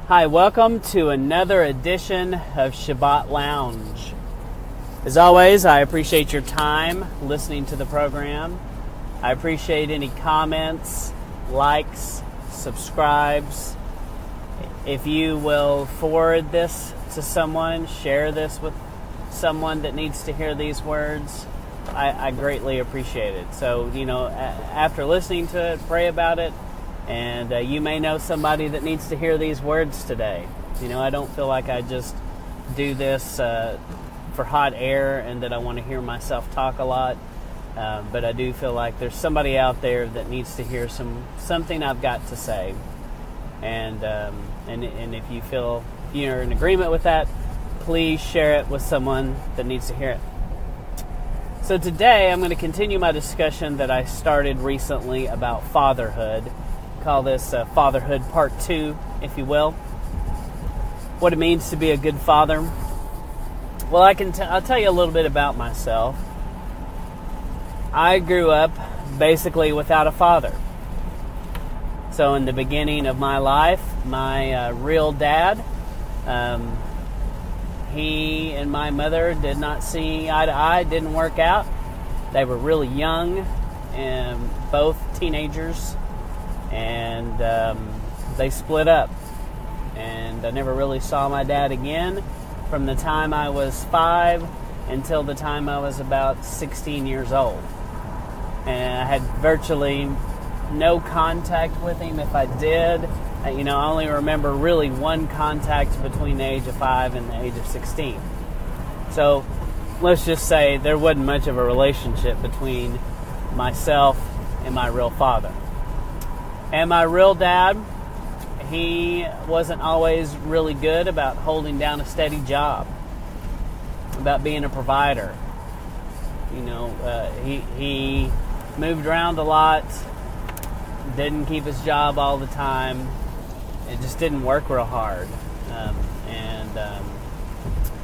Hi, welcome to another edition of Shabbat Lounge. As always, I appreciate your time listening to the program. I appreciate any comments, likes, subscribes. If you will forward this to someone, share this with someone that needs to hear these words, I greatly appreciate it. So, after listening to it, pray about it. And you may know somebody that needs to hear these words today. I don't feel like I just do this for hot air and that I want to hear myself talk a lot. But I do feel like there's somebody out there that needs to hear something I've got to say. And if you feel you're in agreement with that, please share it with someone that needs to hear it. So today I'm going to continue my discussion that I started recently about fatherhood. Call this Fatherhood Part 2, if you will. What it means to be a good father. Well, I'll tell you a little bit about myself. I grew up basically without a father. So in the beginning of my life, my real dad, he and my mother did not see eye to eye, didn't work out. They were really young and both teenagers. And they split up, and I never really saw my dad again from the time I was 5 until the time I was about 16 years old. And I had virtually no contact with him. If I did, I only remember really one contact between the age of 5 and the age of 16. So let's just say there wasn't much of a relationship between myself and my real father. And my real dad, he wasn't always really good about holding down a steady job, about being a provider. He moved around a lot, didn't keep his job all the time. It just didn't work real hard.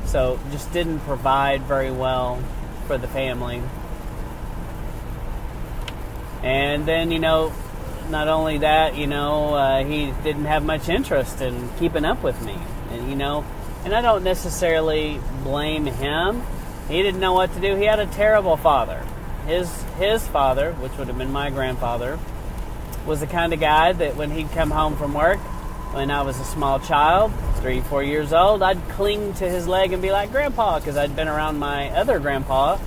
So just didn't provide very well for the family. And then, not only that, he didn't have much interest in keeping up with me. And I don't necessarily blame him. He didn't know what to do. He had a terrible father. His father, which would have been my grandfather, was the kind of guy that when he'd come home from work, when I was a small child, 3-4 years old, I'd cling to his leg and be like, "Grandpa," because I'd been around my other grandpa,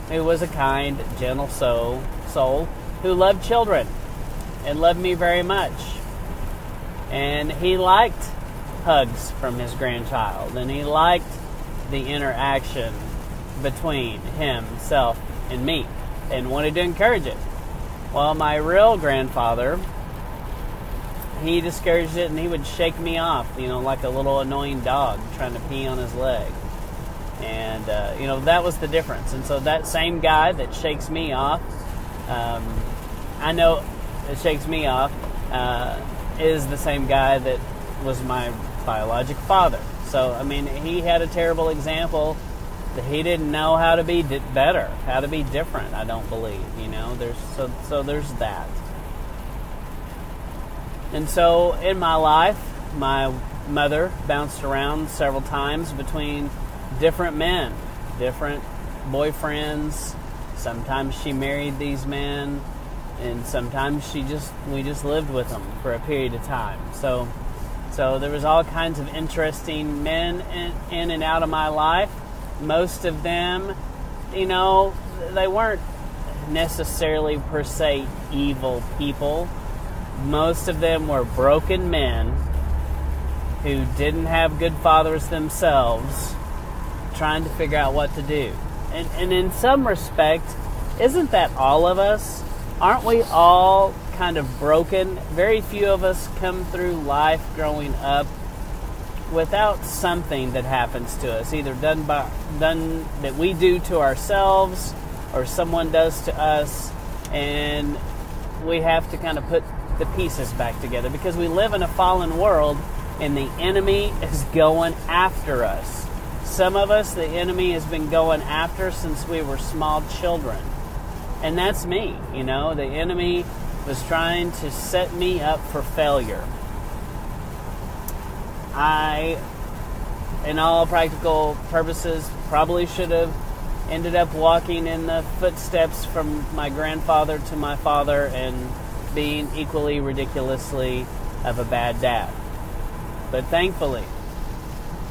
who was a kind, gentle soul who loved children. And loved me very much. And he liked hugs from his grandchild. And he liked the interaction between himself and me. And wanted to encourage it. Well, my real grandfather, he discouraged it and he would shake me off, like a little annoying dog trying to pee on his leg. And, that was the difference. And so that same guy that shakes me off, I know that shakes me off, is the same guy that was my biological father. So, he had a terrible example that he didn't know how to be better, how to be different, I don't believe, there's that. And so, in my life, my mother bounced around several times between different men, different boyfriends. Sometimes she married these men, and sometimes we just lived with them for a period of time. So there was all kinds of interesting men in and out of my life. Most of them, they weren't necessarily per se evil people. Most of them were broken men who didn't have good fathers themselves, trying to figure out what to do. And in some respect, isn't that all of us? Aren't we all kind of broken? Very few of us come through life growing up without something that happens to us, either done that we do to ourselves or someone does to us, and we have to kind of put the pieces back together because we live in a fallen world and the enemy is going after us. Some of us, the enemy has been going after since we were small children. And that's me, the enemy was trying to set me up for failure. I, in all practical purposes, probably should have ended up walking in the footsteps from my grandfather to my father and being equally ridiculously of a bad dad. But thankfully,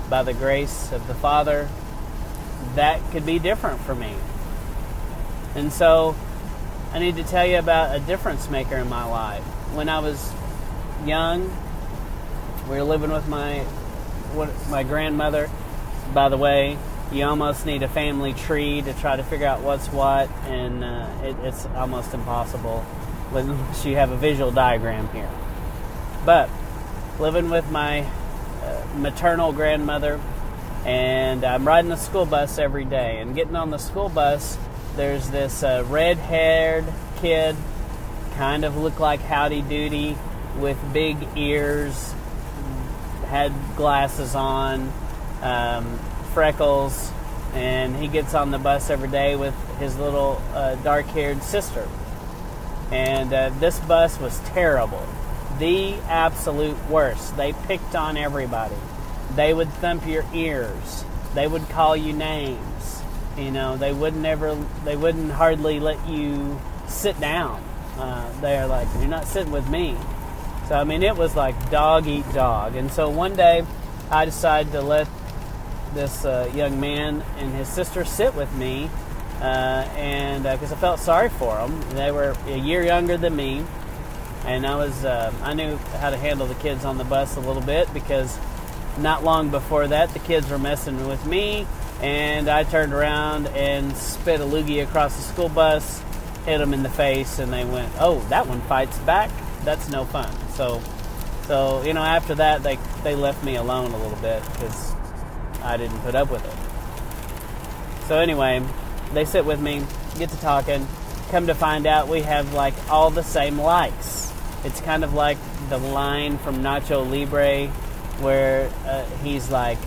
by the grace of the Father, that could be different for me. And so I need to tell you about a difference maker in my life. When I was young, we were living with my grandmother. By the way, you almost need a family tree to try to figure out what's what, and it's almost impossible unless you have a visual diagram here. But living with my maternal grandmother, and I'm riding the school bus every day, and getting on the school bus, there's this red-haired kid, kind of looked like Howdy Doody, with big ears, had glasses on, freckles, and he gets on the bus every day with his little dark-haired sister. And this bus was terrible. The absolute worst. They picked on everybody. They would thump your ears. They would call you names. You know, they wouldn't hardly let you sit down. They're like, you're not sitting with me. So, I mean, it was like dog eat dog. And so one day, I decided to let this young man and his sister sit with me, and because I felt sorry for them. They were a year younger than me, and I knew how to handle the kids on the bus a little bit, because not long before that, the kids were messing with me, and I turned around and spit a loogie across the school bus, hit them in the face, and they went, "Oh, that one fights back. That's no fun." So you know, after that, they left me alone a little bit because I didn't put up with it. So anyway, they sit with me, get to talking. Come to find out, we have like all the same likes. It's kind of like the line from Nacho Libre where he's like,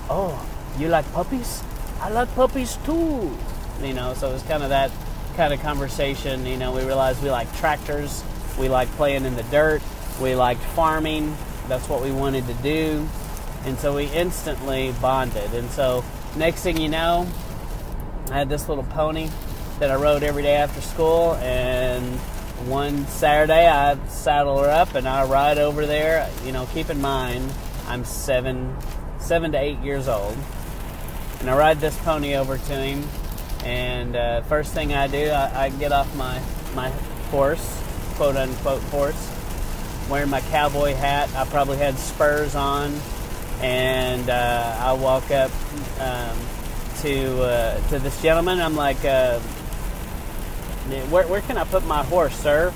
"Oh, you like puppies? I like puppies too." You know, so it was kind of that kind of conversation. You know, we realized we like tractors, we like playing in the dirt, we liked farming. That's what we wanted to do. And so we instantly bonded. And so next thing you know, I had this little pony that I rode every day after school, and one Saturday I saddle her up and I ride over there. You know, keep in mind, I'm 7 to 8 years old, and I ride this pony over to him, and first thing I do, I get off my horse, quote unquote horse, wearing my cowboy hat. I probably had spurs on, and I walk up to this gentleman. I'm like, where can I put my horse, sir?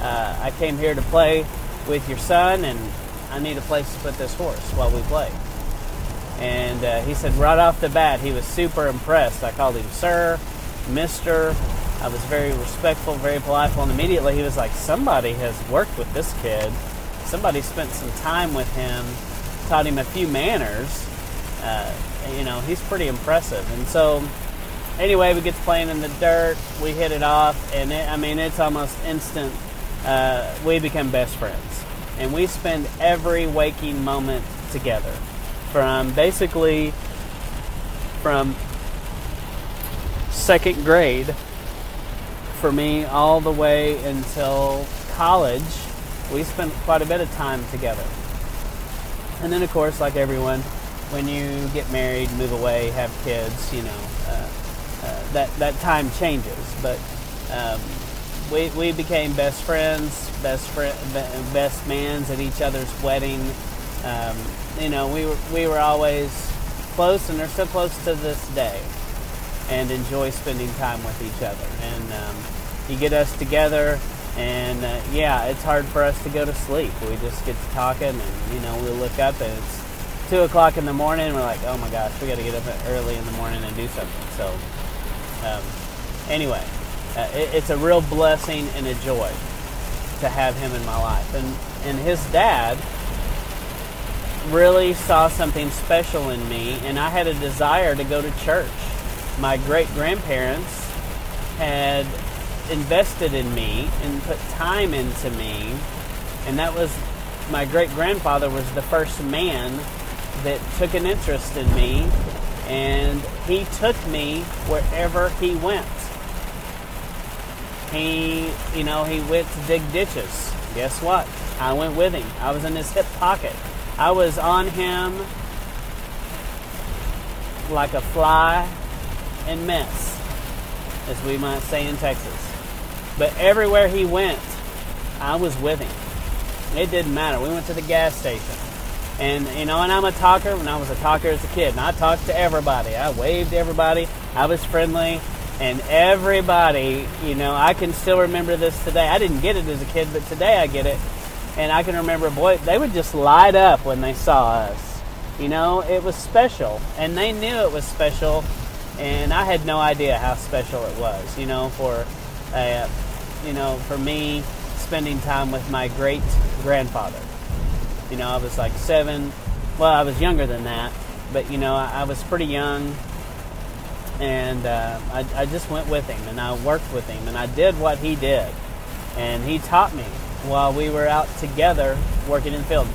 I came here to play with your son, and I need a place to put this horse while we play. And he said right off the bat, he was super impressed. I called him sir, mister. I was very respectful, very polite, and immediately he was like, somebody has worked with this kid. Somebody spent some time with him, taught him a few manners. You know, he's pretty impressive. And so, anyway, we get to playing in the dirt. We hit it off, and it's almost instant. We become best friends, and we spend every waking moment together, from second grade for me all the way until college. We spent quite a bit of time together. And then, of course, like everyone, when you get married, move away, have kids, you know, that time changes. But we became best friends, best mans at each other's wedding. You know, we were always close, and are still close to this day, and enjoy spending time with each other. And you get us together, and yeah, it's hard for us to go to sleep. We just get to talking, and you know, we look up and it's 2 o'clock in the morning, and we're like, oh my gosh, we got to get up early in the morning and do something. So anyway, it's a real blessing and a joy to have him in my life. And his dad really saw something special in me, and I had a desire to go to church. My great-grandparents had invested in me and put time into me, and that was my great-grandfather was the first man that took an interest in me, and he took me wherever he went. He went to dig ditches. Guess what? I went with him. I was in his hip pocket. I was on him like a fly in mess, as we might say in Texas. But everywhere he went, I was with him. It didn't matter. We went to the gas station. And, and I'm a talker. And I was a talker as a kid. And I talked to everybody. I waved to everybody. I was friendly. And everybody, I can still remember this today. I didn't get it as a kid, but today I get it. And I can remember, boy, they would just light up when they saw us. It was special. And they knew it was special. And I had no idea how special it was, for me spending time with my great-grandfather. I was like 7. Well, I was younger than that. But, I was pretty young. And I just went with him, and I worked with him, and I did what he did. And he taught me while we were out together working in the field.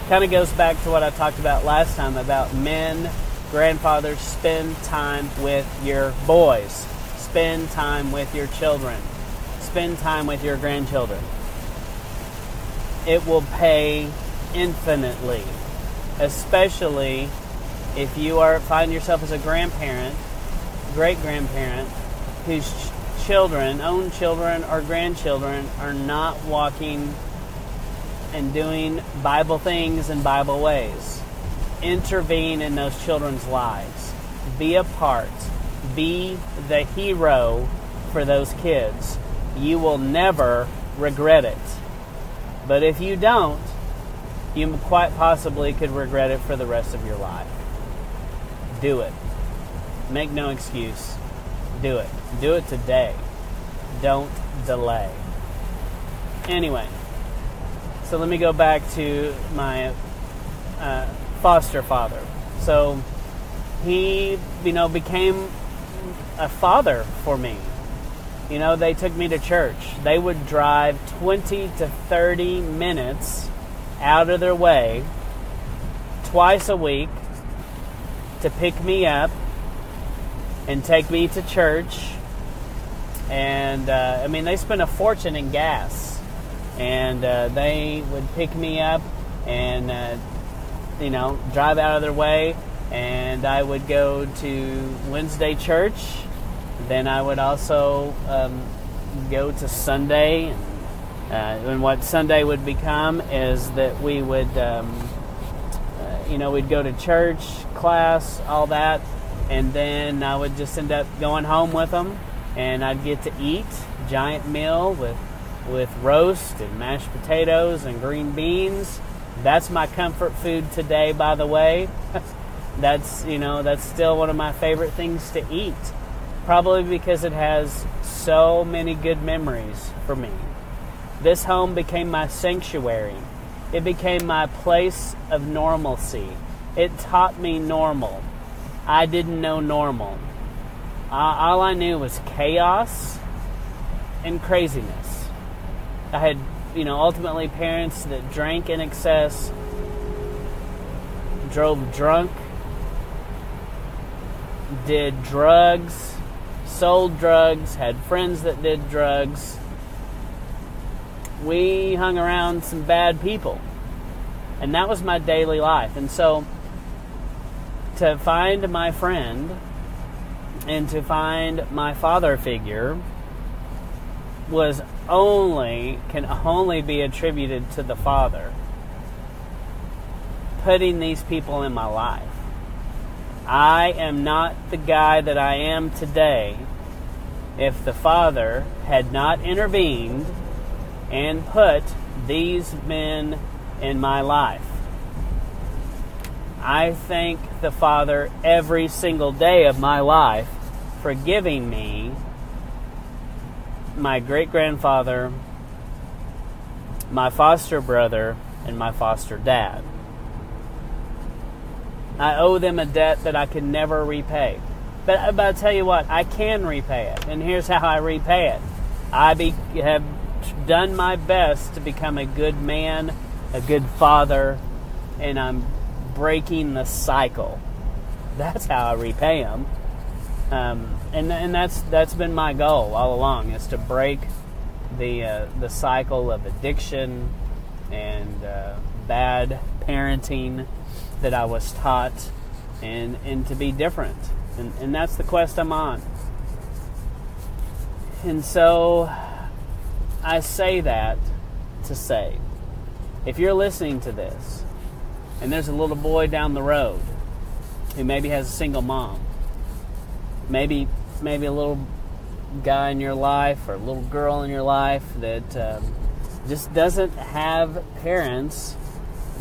Kind of goes back to what I talked about last time about men, grandfathers, spend time with your boys. Spend time with your children. Spend time with your grandchildren. It will pay infinitely, especially if you find yourself as a grandparent, great-grandparent, whose own children or grandchildren are not walking and doing Bible things in Bible ways. Intervene in those children's lives. Be a part. Be the hero for those kids. You will never regret it. But if you don't, you quite possibly could regret it for the rest of your life. Do it. Make no excuse. Do it. Do it today. Don't delay. Anyway, so let me go back to my foster father. So he, became a father for me. They took me to church. They would drive 20 to 30 minutes out of their way twice a week to pick me up and take me to church. And, they spent a fortune in gas. And they would pick me up and, drive out of their way. And I would go to Wednesday church. Then I would also go to Sunday. And what Sunday would become is that we would, we'd go to church, class, all that. And then I would just end up going home with them. And I'd get to eat a giant meal with roast and mashed potatoes and green beans. That's my comfort food today, by the way. That's still one of my favorite things to eat. Probably because it has so many good memories for me. This home became my sanctuary. It became my place of normalcy. It taught me normal. I didn't know normal. All I knew was chaos and craziness. I had, ultimately parents that drank in excess, drove drunk, did drugs, sold drugs, had friends that did drugs. We hung around some bad people. And that was my daily life. And so to find my friend and to find my father figure can only be attributed to the Father putting these people in my life. I am not the guy that I am today if the Father had not intervened and put these men in my life. I thank the Father every single day of my life for giving me my great-grandfather, my foster brother, and my foster dad. I owe them a debt that I can never repay. But I tell you what, I can repay it. And here's how I repay it. I have done my best to become a good man a good father, and I'm breaking the cycle. That's how I repay them. And that's been my goal all along, is to break the cycle of addiction and bad parenting that I was taught, and to be different. And that's the quest I'm on. And so I say that to say, if you're listening to this, and there's a little boy down the road who maybe has a single mom, maybe a little guy in your life or a little girl in your life that just doesn't have parents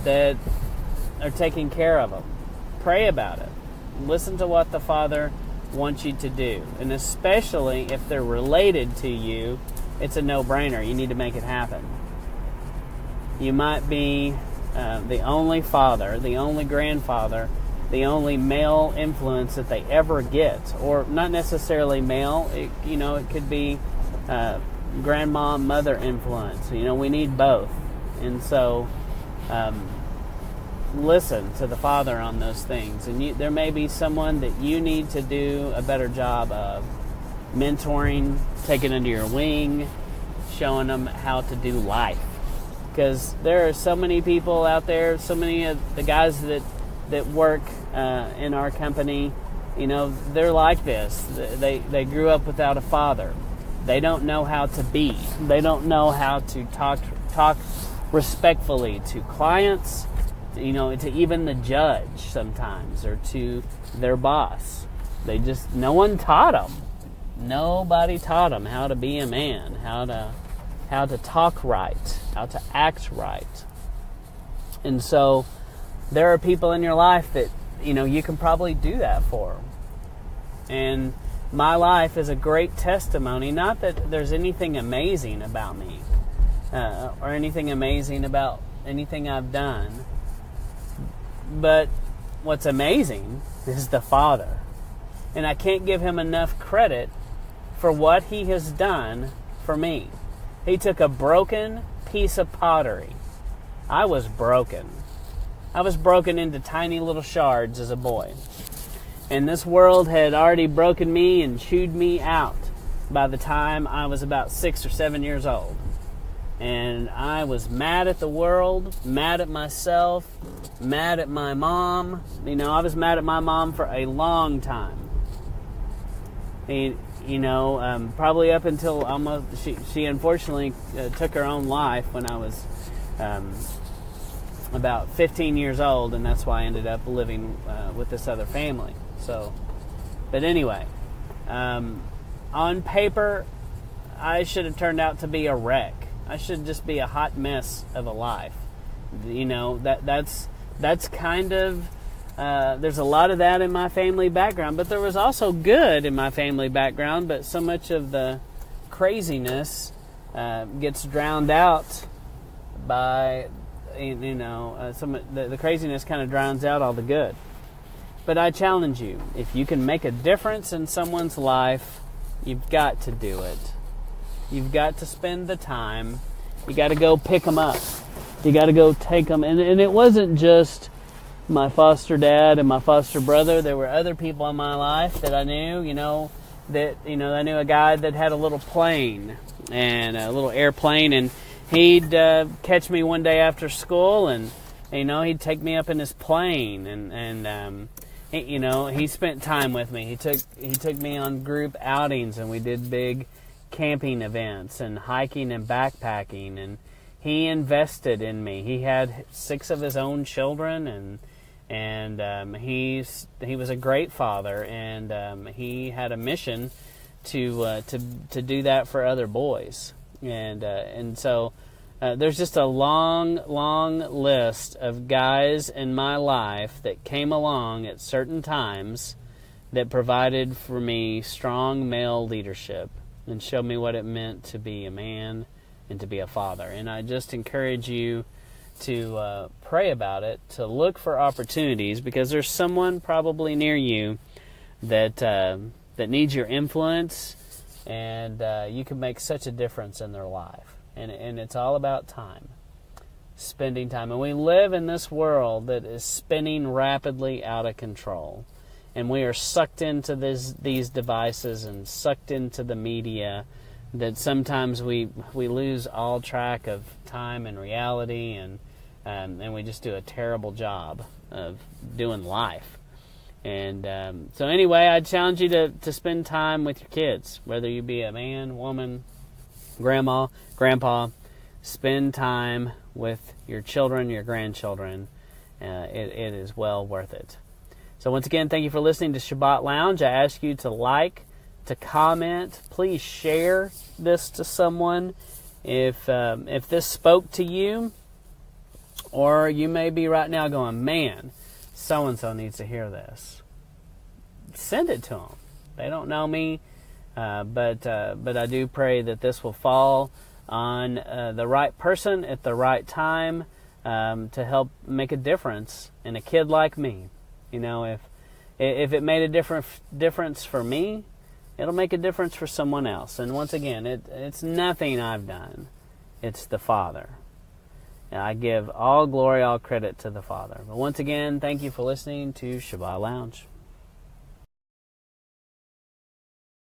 that are taking care of them, pray about it. Listen to what the Father wants you to do. And especially if they're related to you, it's a no-brainer. You need to make it happen. You might be the only father, the only grandfather, the only male influence that they ever get. Or not necessarily male. It could be grandma, mother influence. We need both. And so listen to the Father on those things. And there may be someone that you need to do a better job of mentoring, taking under your wing, showing them how to do life. Because there are so many people out there, so many of the guys that work in our company, they're like this. They grew up without a father. They don't know how to be. They don't know how to talk respectfully to clients, to even the judge sometimes, or to their boss. No one taught them. Nobody taught them how to be a man, how to talk right, how to act right. And so there are people in your life that, you can probably do that for. And my life is a great testimony, not that there's anything amazing about me, or anything amazing about anything I've done, but what's amazing is the Father. And I can't give him enough credit for what he has done for me. He took a broken piece of pottery. I was broken. I was broken into tiny little shards as a boy. And this world had already broken me and chewed me out by the time I was about 6 or 7 years old. And I was mad at the world, mad at myself, mad at my mom. I was mad at my mom for a long time. Probably up until almost, she unfortunately took her own life when I was about 15 years old, and that's why I ended up living with this other family. But anyway, on paper, I should have turned out to be a wreck. I should just be a hot mess of a life. That's kind of, there's a lot of that in my family background, but there was also good in my family background, but so much of the craziness gets drowned out by, the craziness kind of drowns out all the good. But I challenge you, if you can make a difference in someone's life, you've got to do it. You've got to spend the time. You got to go pick them up. You got to go take them. And it wasn't just my foster dad and my foster brother. There were other people in my life that I knew, I knew a guy that had a little plane, and a little airplane, and he'd catch me one day after school, and, he'd take me up in his plane, and he spent time with me. He took me on group outings, and we did big camping events and hiking and backpacking, and he invested in me. He had 6 of his own children, and he was a great father, and he had a mission to do that for other boys, and so there's just a long list of guys in my life that came along at certain times that provided for me strong male leadership and showed me what it meant to be a man and to be a father. And I just encourage you to pray about it, to look for opportunities, because there's someone probably near you that needs your influence, and you can make such a difference in their life. And it's all about time. spending time. And we live in this world that is spinning rapidly out of control. And we are sucked into these devices and sucked into the media that sometimes we lose all track of time and reality, and we just do a terrible job of doing life. And so anyway, I challenge you to spend time with your kids, whether you be a man, woman, grandma, grandpa. Spend time with your children, your grandchildren. It is well worth it. So once again, thank you for listening to Shabbat Lounge. I ask you to like, to comment. Please share this to someone if this spoke to you, or you may be right now going, man, so-and-so needs to hear this. Send it to them. They don't know me, but I do pray that this will fall on the right person at the right time to help make a difference in a kid like me. You know, if it made a difference for me, it'll make a difference for someone else. And once again, it's nothing I've done. It's the Father. And I give all glory, all credit to the Father. But once again, thank you for listening to Shabbat Lounge.